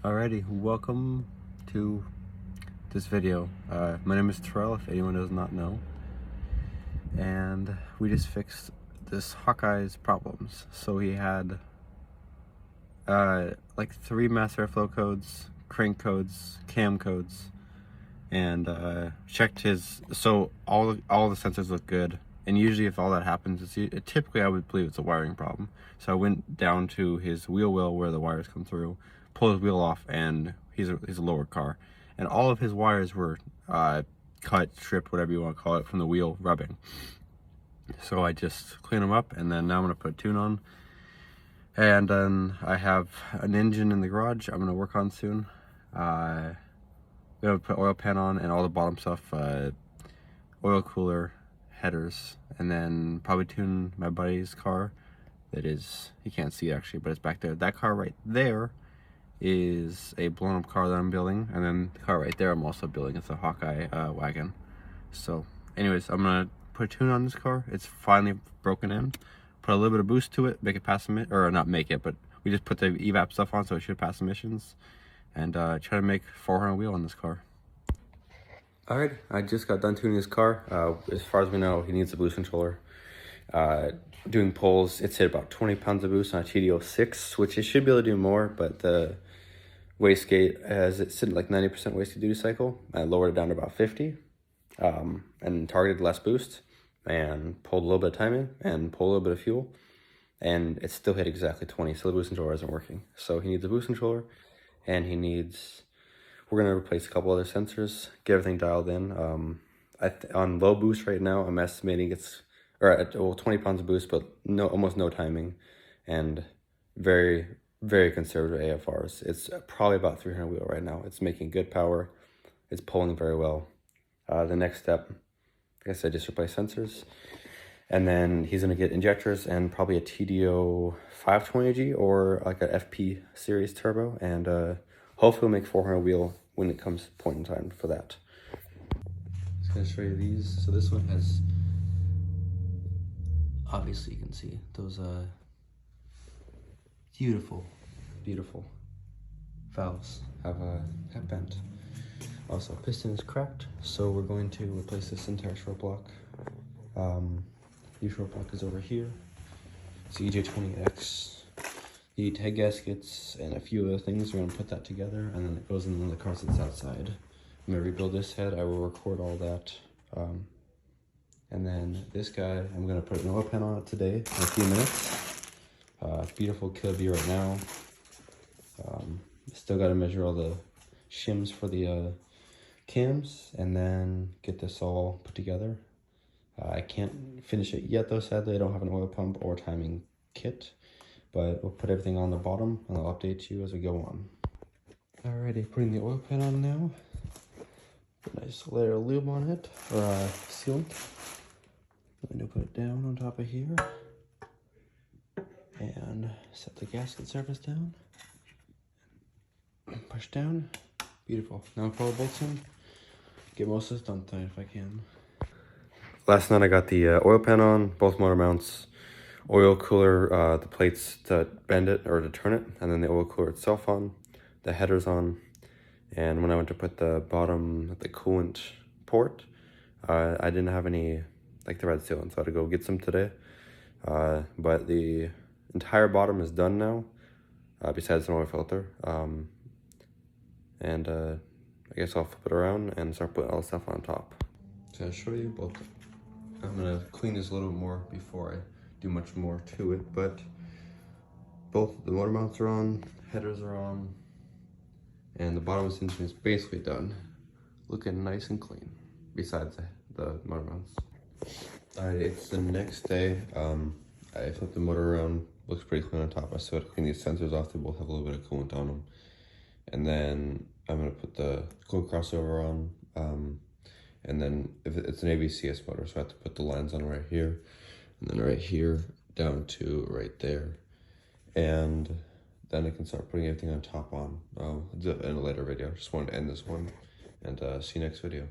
Alrighty, welcome to this video. My name is Terrell, if anyone does not know. And we just fixed this Hawkeye's problems. So he had like 3 master airflow codes, crank codes, cam codes, and checked his, so all the sensors look good. And usually if all that happens, typically I would believe it's a wiring problem. So I went down to his wheel well where the wires come through, pulled his wheel off, and he's a lower car. And all of his wires were cut, stripped, whatever you want to call it, from the wheel rubbing. So I just clean them up, and then now I'm going to put a tune on. And then I have an engine in the garage I'm going to work on soon. I'm going to put oil pan on and all the bottom stuff, oil cooler, headers, and then probably tune my buddy's car. That is, you can't see it actually, but it's back there. That car right there is a blown up car that I'm building, and then the car right there I'm also building. It's a Hawkeye wagon. So anyways, I'm gonna put a tune on this car. It's finally broken in. Put a little bit of boost to it, make it pass or not make it, but we just put the evap stuff on so it should pass emissions, and try to make 400 wheel on this car. Alright, I just got done tuning his car. As far as we know, he needs a boost controller. Doing pulls, it's hit about 20 pounds of boost on a TD06, which it should be able to do more, but the wastegate has it sitting like 90% wasted duty cycle. I lowered it down to about 50, and targeted less boost, and pulled a little bit of timing, and pulled a little bit of fuel, and it still hit exactly 20, so the boost controller isn't working. So he needs a boost controller, and we're gonna replace a couple other sensors, get everything dialed in. On low boost right now, I'm estimating it's, 20 pounds of boost, but almost no timing, and very, very conservative AFRs. It's probably about 300 wheel right now. It's making good power. It's pulling very well. The next step, I guess I just replace sensors, and then he's gonna get injectors and probably a TDO 520G or like a FP series turbo, and hopefully we'll make 400 wheel when it comes point in time for that. Just gonna show you these. So this one has, obviously you can see those beautiful valves have bent. Also, piston is cracked, so we're going to replace this entire short block. The short block is over here. It's the EJ20X. The head gaskets and a few other things. We're going to put that together, and then it goes in the car that's outside. I'm going to rebuild this head. I will record all that. And then this guy, I'm going to put an oil pan on it today in a few minutes. Beautiful killer bee right now. Still got to measure all the shims for the cams, and then get this all put together. I can't finish it yet though, sadly. I don't have an oil pump or timing kit, but we'll put everything on the bottom and I'll update you as we go on. Alrighty, putting the oil pan on now. Put a nice layer of lube on it, or sealant. I'm going to put it down on top of here and set the gasket surface down. Push down. Beautiful. Now pull the bolts in. Get most of this done tonight if I can. Last night I got the oil pan on, both motor mounts, oil cooler, the plates to bend it or to turn it, and then the oil cooler itself on, the headers on, and when I went to put the bottom, the coolant port, I didn't have any, like the red sealant, so I had to go get some today. But the entire bottom is done now, besides an oil filter. And I guess I'll flip it around and start putting all the stuff on top. So I'll show you both. I'm gonna clean this a little bit more before I do much more to it, but both the motor mounts are on, headers are on, and the bottom of the engine is basically done. Looking nice and clean, besides the motor mounts. Alright, it's the next day. I flipped the motor around, looks pretty clean on top. I still have to clean these sensors off, they both have a little bit of coolant on them. And then I'm gonna put the coolant crossover on, and then if it's an AVCS motor, so I have to put the lines on right here, and then right here, down to right there. And then I can start putting everything on top on. I'll do it in a later video. Just wanted to end this one, and see you next video.